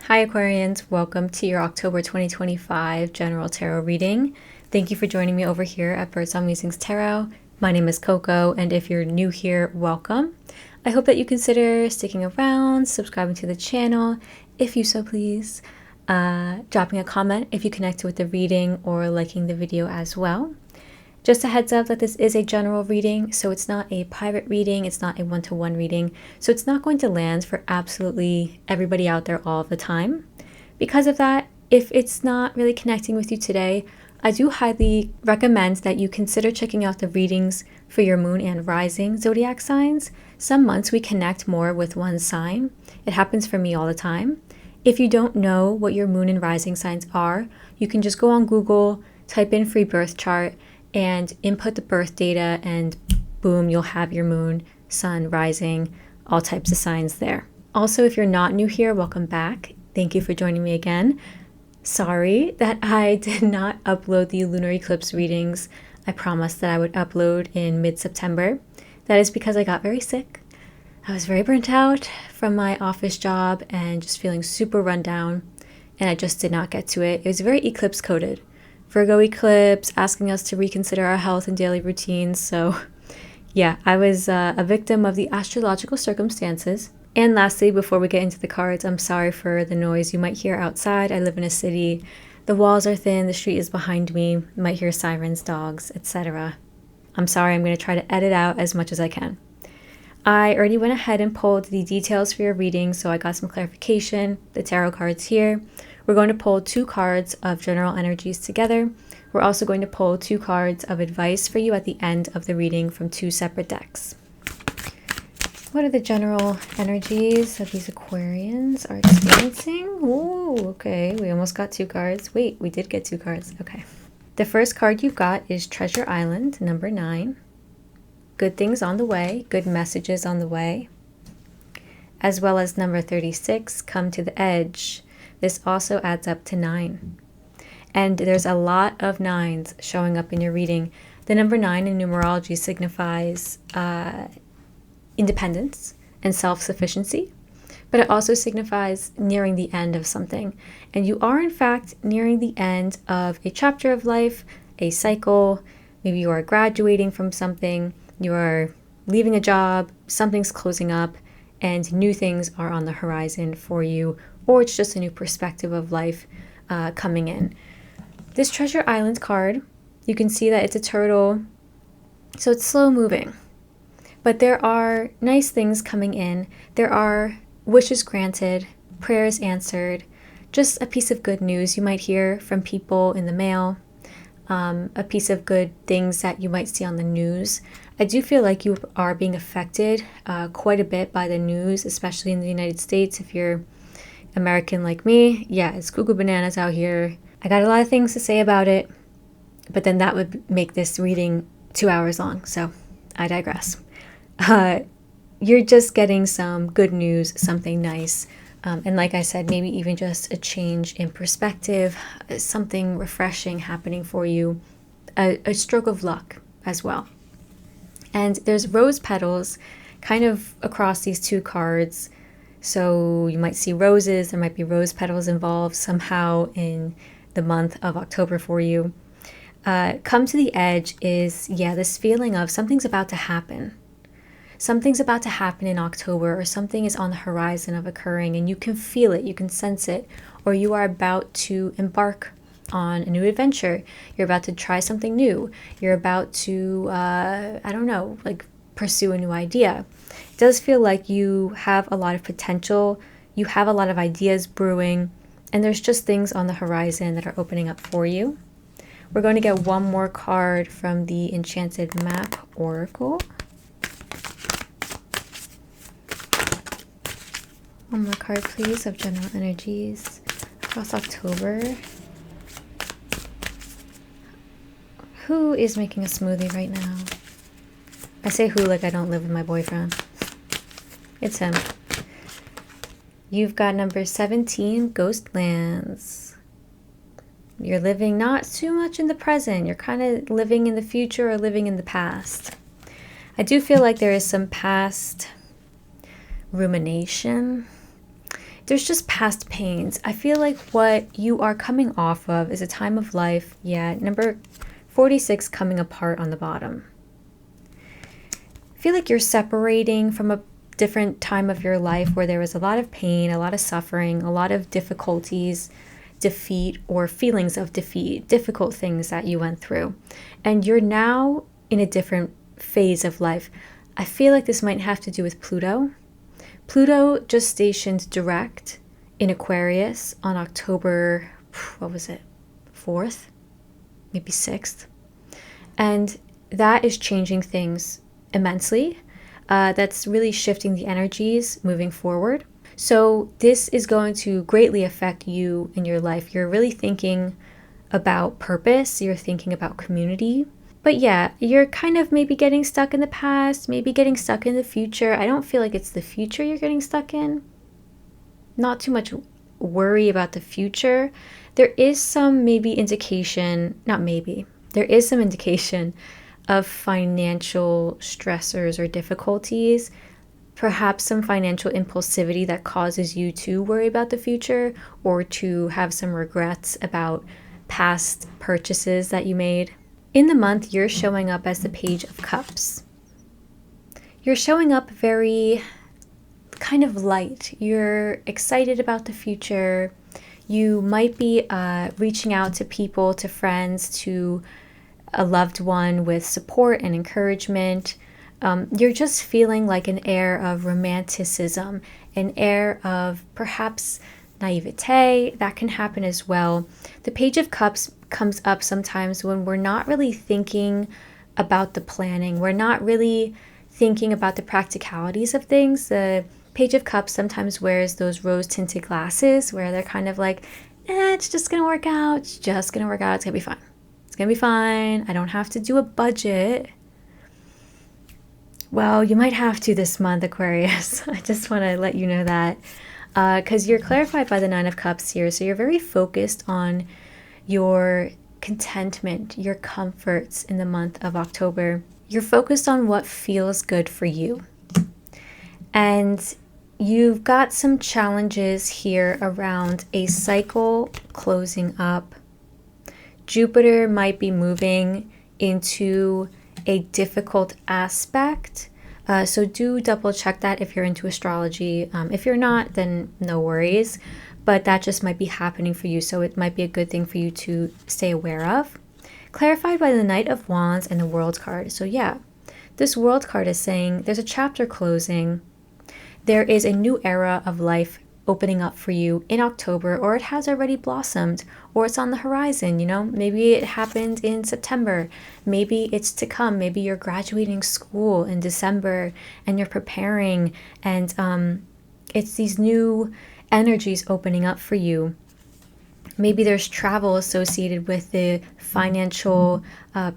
Hi Aquarians, welcome to your October 2025 General Tarot reading. Thank you for joining me over here at Birdsong Musings Tarot. My name is Coco, and if you're new here, welcome. I hope that you consider sticking around, subscribing to the channel, if you so please, dropping a comment if you connected with the reading, or liking the video as well. Just a heads up that this is a general reading, so it's not a private reading, it's not a one-to-one reading, so it's not going to land for absolutely everybody out there all the time. Because of that, if it's not really connecting with you today, I do highly recommend that you consider checking out the readings for your moon and rising zodiac signs. Some months we connect more with one sign. It happens for me all the time. If you don't know what your moon and rising signs are, you can just go on Google, type in free birth chart, and input the birth data, and boom, you'll have your moon, sun, rising, all types of signs there. Also, if you're not new here, welcome back. Thank you for joining me again. Sorry that I did not upload the lunar eclipse readings. I promised that I would upload in mid-September. That is because I got very sick. I was very burnt out from my office job and just feeling super run down, and I just did not get to it. It was very eclipse coded. Virgo eclipse, asking us to reconsider our health and daily routines. So yeah, I was a victim of the astrological circumstances. And lastly, before we get into the cards, I'm sorry for the noise you might hear outside. I live in a city. The walls are thin, the street is behind me. You might hear sirens, dogs, etc. I'm sorry, I'm going to try to edit out as much as I can. I already went ahead and pulled the details for your reading, so I got some clarification. The tarot cards here. We're going to pull 2 cards of general energies together. We're also going to pull 2 cards of advice for you at the end of the reading from 2 separate decks. What are the general energies that these Aquarians are experiencing? Ooh, okay, we almost got 2 cards. Wait, we did get 2 cards. Okay. The first card you've got is Treasure Island, number 9. Good things on the way, good messages on the way. As well as number 36, Come to the Edge. This also adds up to 9. And there's a lot of 9s showing up in your reading. The number 9 in numerology signifies independence and self-sufficiency, but it also signifies nearing the end of something. And you are in fact nearing the end of a chapter of life, a cycle. Maybe you are graduating from something, you are leaving a job, something's closing up, and new things are on the horizon for you, or it's just a new perspective of life coming in. This Treasure Island card, you can see that it's a turtle, so it's slow moving. But there are nice things coming in. There are wishes granted, prayers answered, just a piece of good news you might hear from people in the mail, a piece of good things that you might see on the news. I do feel like you are being affected quite a bit by the news, especially in the United States. If you're American like me, yeah, it's cuckoo bananas out here. I got a lot of things to say about it, but then that would make this reading 2 hours long, so I digress. You're just getting some good news, something nice, and like I said, maybe even just a change in perspective, something refreshing happening for you, a stroke of luck as well. And there's rose petals kind of across these 2 cards. So you might see roses, there might be rose petals involved somehow in the month of October for you. Come to the Edge is, yeah, this feeling of something's about to happen. Something's about to happen in October, or something is on the horizon of occurring, and you can feel it, you can sense it, or you are about to embark on a new adventure. You're about to try something new. You're about to, I don't know, like pursue a new idea. It does feel like you have a lot of potential, you have a lot of ideas brewing, and there's just things on the horizon that are opening up for you. We're going to get one more card from the Enchanted Map Oracle. One more card, please, of general energies across October. Who is making a smoothie right now? I say who like I don't live with my boyfriend. It's him. You've got number 17, Ghostlands. You're living not too much in the present. You're kind of living in the future or living in the past. I do feel like there is some past rumination. there's just past pains. I feel like what you are coming off of is a time of life, number 46 coming apart on the bottom. I feel like you're separating from a different time of your life where there was a lot of pain, a lot of suffering, a lot of difficulties, defeat, or feelings of defeat, difficult things that you went through. And you're now in a different phase of life. I feel like this might have to do with Pluto. Pluto just stationed direct in Aquarius on October, 4th? Maybe 6th. And that is changing things immensely. That's really shifting the energies moving forward. So this is going to greatly affect you in your life. You're really thinking about purpose. You're thinking about community. But yeah, you're kind of maybe getting stuck in the past, maybe getting stuck in the future. I don't feel like it's the future you're getting stuck in. Not too much worry about the future. There is some there is some indication of financial stressors or difficulties, perhaps some financial impulsivity that causes you to worry about the future or to have some regrets about past purchases that you made. In the month, you're showing up as the Page of Cups. You're showing up very kind of light. You're excited about the future. You might be reaching out to people, to friends, to a loved one with support and encouragement. You're just feeling like an air of romanticism, an air of perhaps naivete. That can happen as well. The Page of Cups comes up sometimes when we're not really thinking about the planning. We're not really thinking about the practicalities of things. The Page of Cups sometimes wears those rose-tinted glasses where they're kind of like, it's just going to work out. It's just going to work out. It's going to be fine. It's going to be fine. I don't have to do a budget. Well, you might have to this month, Aquarius. I just want to let you know that because you're clarified by the Nine of Cups here. So you're very focused on your contentment, your comforts in the month of October. You're focused on what feels good for you. And you've got some challenges here around a cycle closing up. Jupiter might be moving into a difficult aspect. So do double check that if you're into astrology. If you're not, then no worries. But that just might be happening for you. So it might be a good thing for you to stay aware of. Clarified by the Knight of Wands and the World card. So yeah, this World card is saying there's a chapter closing. There is a new era of life opening up for you in October, or it has already blossomed, or it's on the horizon, maybe it happened in September, maybe it's to come, maybe you're graduating school in December and you're preparing, and it's these new energies opening up for you. Maybe there's travel associated with the financial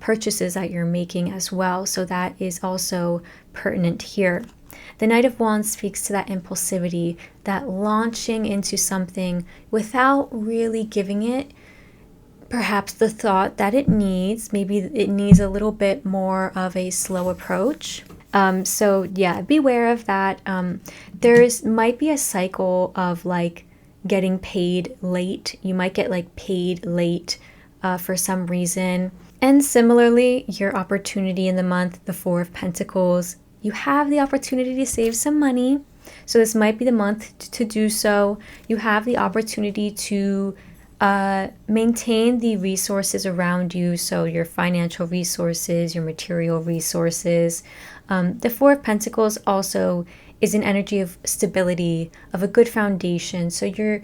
purchases that you're making as well, so that is also pertinent here. The Knight of Wands speaks to that impulsivity, that launching into something without really giving it perhaps the thought that it needs. Maybe it needs a little bit more of a slow approach. So yeah, beware of that. Might be a cycle of like getting paid late. You might get like paid late for some reason. And similarly, your opportunity in the month, the Four of Pentacles, you have the opportunity to save some money. So this might be the month to do so. You have the opportunity to maintain the resources around you. So your financial resources, your material resources. The Four of Pentacles also is an energy of stability, of a good foundation. So you're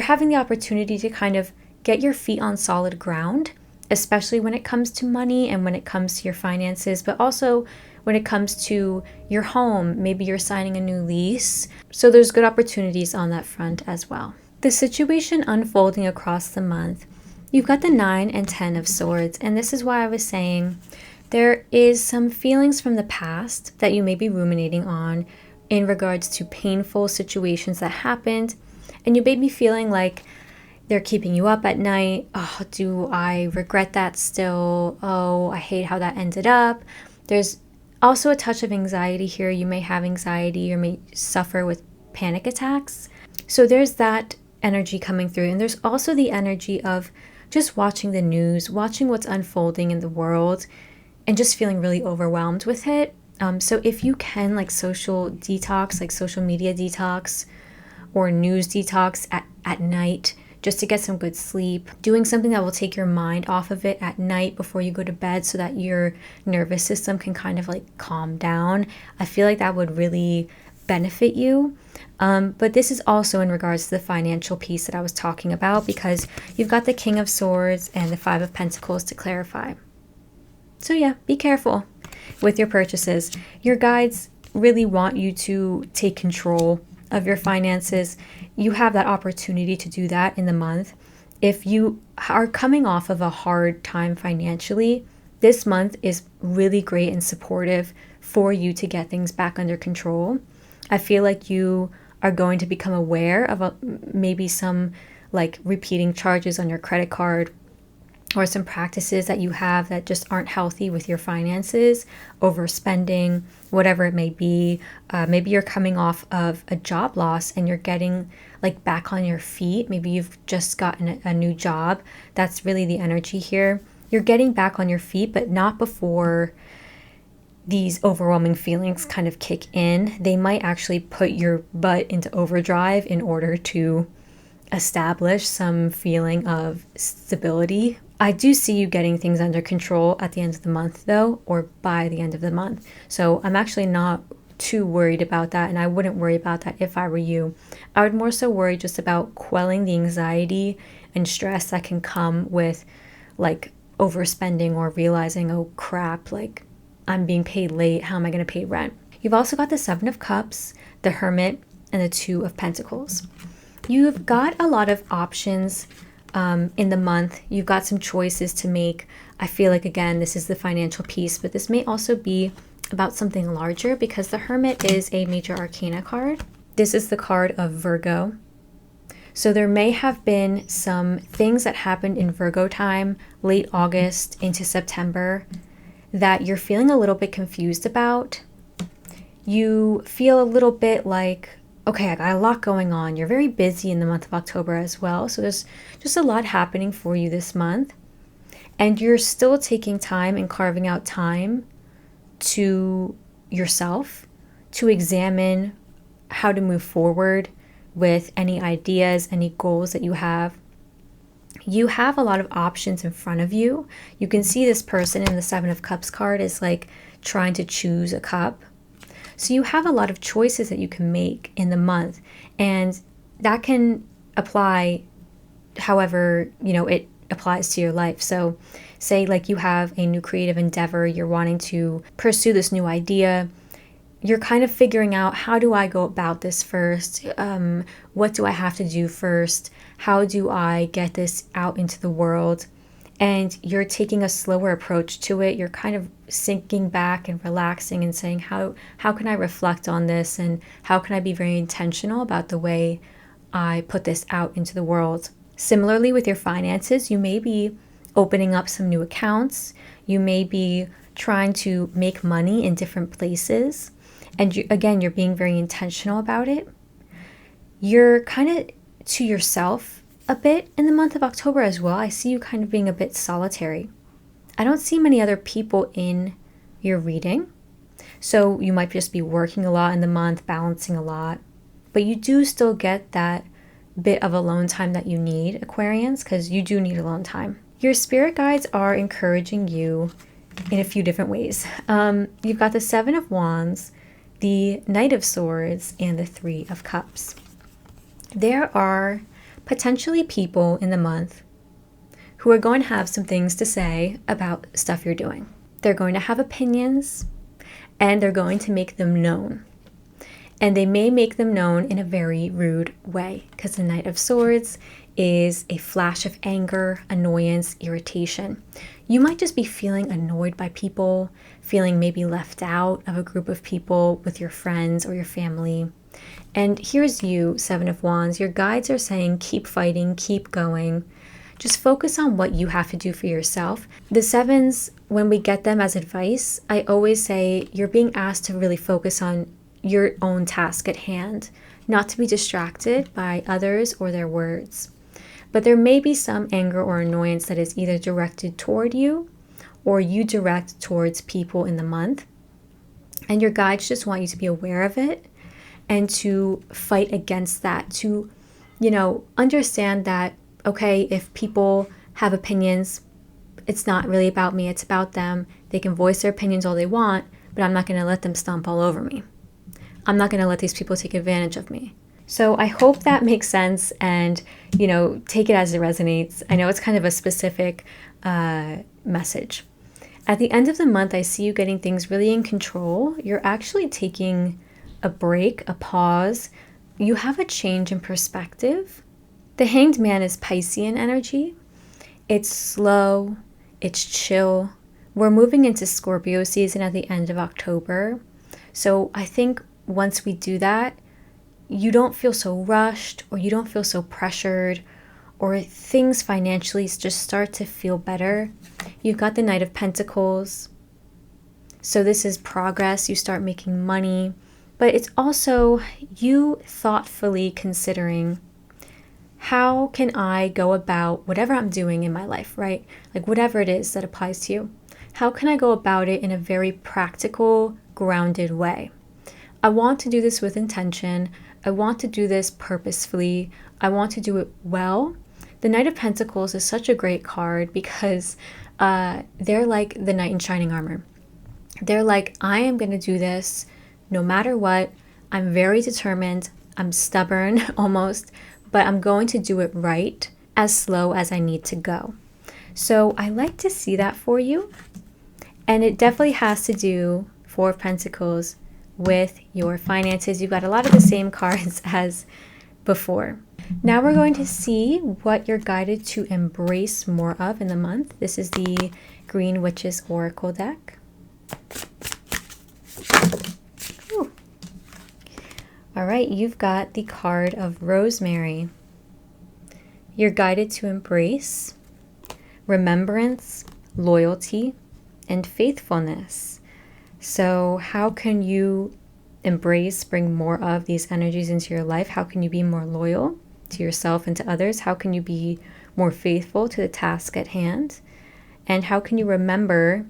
having the opportunity to kind of get your feet on solid ground, especially when it comes to money and when it comes to your finances, but also when it comes to your home. Maybe you're signing a new lease. So there's good opportunities on that front as well. The situation unfolding across the month, you've got the 9 and 10 of Swords. And this is why I was saying there is some feelings from the past that you may be ruminating on in regards to painful situations that happened. And you may be feeling like they're keeping you up at night. Oh, do I regret that still? Oh, I hate how that ended up. There's also a touch of anxiety here. You may have anxiety or may suffer with panic attacks. So there's that energy coming through. And there's also the energy of just watching the news, watching what's unfolding in the world, and just feeling really overwhelmed with it. So if you can, like social detox, like social media detox or news detox at night, just to get some good sleep, doing something that will take your mind off of it at night before you go to bed so that your nervous system can kind of like calm down. I feel like that would really benefit you. But this is also in regards to the financial piece that I was talking about, because you've got the King of Swords and the Five of Pentacles to clarify. So yeah, be careful with your purchases. Your guides really want you to take control of your finances. You have that opportunity to do that in the month. If you are coming off of a hard time financially, this month is really great and supportive for you to get things back under control. I feel like you are going to become aware of maybe some like repeating charges on your credit card, or some practices that you have that just aren't healthy with your finances, overspending, whatever it may be. Maybe you're coming off of a job loss and you're getting like back on your feet. Maybe you've just gotten a new job. That's really the energy here. You're getting back on your feet, but not before these overwhelming feelings kind of kick in. They might actually put your butt into overdrive in order to establish some feeling of stability. I do see you getting things under control at the end of the month though, or by the end of the month. So I'm actually not too worried about that, and I wouldn't worry about that if I were you. I would more so worry just about quelling the anxiety and stress that can come with like overspending or realizing, oh crap, like I'm being paid late, how am I going to pay rent? You've also got the Seven of Cups, the Hermit, and the Two of Pentacles. You've got a lot of options in the month. You've got some choices to make. I feel like, again, this is the financial piece, but this may also be about something larger, because the Hermit is a major arcana card. This is the card of Virgo. So there may have been some things that happened in Virgo time, late August into September, that you're feeling a little bit confused about. You feel a little bit like, okay, I got a lot going on. You're very busy in the month of October as well. So there's just a lot happening for you this month. And you're still taking time and carving out time to yourself to examine how to move forward with any ideas, any goals that you have. You have a lot of options in front of you. You can see this person in the Seven of Cups card is like trying to choose a cup. So you have a lot of choices that you can make in the month, and that can apply however, it applies to your life. So say like you have a new creative endeavor, you're wanting to pursue this new idea. You're kind of figuring out, how do I go about this first? What do I have to do first? How do I get this out into the world? And you're taking a slower approach to it. You're kind of sinking back and relaxing and saying, how can I reflect on this? And how can I be very intentional about the way I put this out into the world? Similarly with your finances, you may be opening up some new accounts. You may be trying to make money in different places. And you're being very intentional about it. You're kind of to yourself a bit in the month of October as well. I see you kind of being a bit solitary. I don't see many other people in your reading. So you might just be working a lot in the month, balancing a lot. But you do still get that bit of alone time that you need, Aquarians, because you do need alone time. Your spirit guides are encouraging you in a few different ways. You've got the Seven of Wands, the Knight of Swords, and the Three of Cups. There are potentially people in the month who are going to have some things to say about stuff you're doing. They're going to have opinions, and they're going to make them known. And they may make them known in a very rude way, because the Knight of Swords is a flash of anger, annoyance, irritation. You might just be feeling annoyed by people, feeling maybe left out of a group of people with your friends or your family. And here's you, Seven of Wands. Your guides are saying, keep fighting, keep going. Just focus on what you have to do for yourself. The sevens, when we get them as advice, I always say you're being asked to really focus on your own task at hand, not to be distracted by others or their words. But there may be some anger or annoyance that is either directed toward you or you direct towards people in the month. And your guides just want you to be aware of it and to fight against that, to, understand that, okay, if people have opinions, it's not really about me, it's about them. They can voice their opinions all they want, but I'm not going to let them stomp all over me. I'm not going to let these people take advantage of me. So I hope that makes sense and, take it as it resonates. I know it's kind of a specific message. At the end of the month, I see you getting things really in control. You're actually taking a break, a pause. You have a change in perspective. The Hanged Man is Piscean energy. It's slow, it's chill. We're moving into Scorpio season at the end of October. So I think once we do that, you don't feel so rushed or you don't feel so pressured or things financially just start to feel better. You've got the Knight of Pentacles. So this is progress. You start making money, but it's also you thoughtfully considering, how can I go about whatever I'm doing in my life, right? Like whatever it is that applies to you. How can I go about it in a very practical, grounded way? I want to do this with intention. I want to do this purposefully. I want to do it well. The Knight of Pentacles is such a great card because they're like the knight in shining armor. They're like, I am going to do this no matter what. I'm very determined. I'm stubborn almost, but I'm going to do it right, as slow as I need to go. So I like to see that for you. And it definitely has to do, Four of Pentacles, with your finances. You've got a lot of the same cards as before. Now we're going to see what you're guided to embrace more of in the month. This is the Green Witches Oracle deck. Ooh. All right, you've got the card of Rosemary. You're guided to embrace remembrance, loyalty, and faithfulness. So how can you embrace, bring more of these energies into your life? How can you be more loyal to yourself and to others? How can you be more faithful to the task at hand? And how can you remember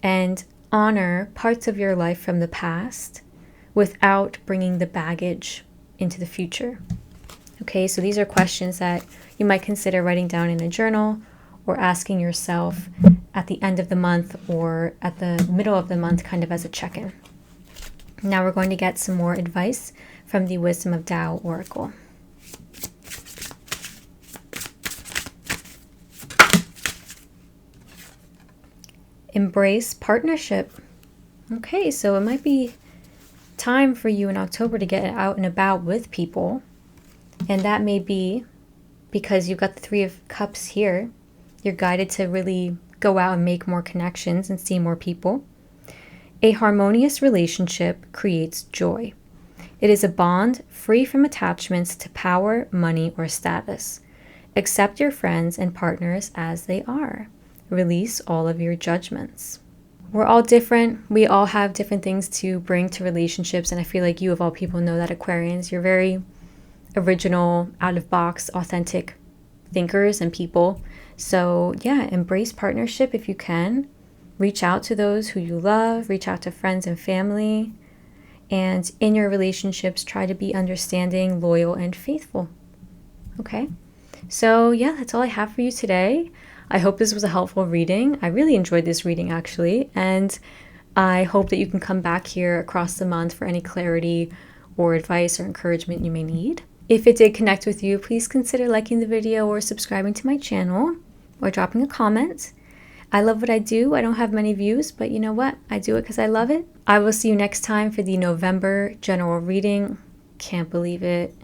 and honor parts of your life from the past without bringing the baggage into the future? Okay, so these are questions that you might consider writing down in a journal or asking yourself at the end of the month or at the middle of the month, kind of as a check-in. Now we're going to get some more advice from the Wisdom of Tao Oracle. Embrace partnership. Okay, so it might be time for you in October to get out and about with people. And that may be because you've got the Three of Cups here. You're guided to really go out and make more connections and see more people. A harmonious relationship creates joy. It is a bond free from attachments to power, money, or status. Accept your friends and partners as they are. Release all of your judgments. We're all different. We all have different things to bring to relationships. And I feel like you of all people know that Aquarians, you're very original, out-of-box, authentic thinkers and people. So yeah, embrace partnership if you can. Reach out to those who you love. Reach out to friends and family. And in your relationships, try to be understanding, loyal, and faithful. Okay? So yeah, that's all I have for you today. I hope this was a helpful reading. I really enjoyed this reading, actually. And I hope that you can come back here across the month for any clarity or advice or encouragement you may need. If it did connect with you, please consider liking the video or subscribing to my channel or dropping a comment. I love what I do. I don't have many views, but you know what? I do it because I love it. I will see you next time for the November general reading. Can't believe it.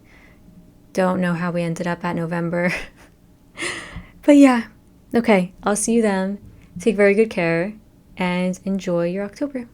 Don't know how we ended up at November. But yeah. Okay, I'll see you then. Take very good care and enjoy your October.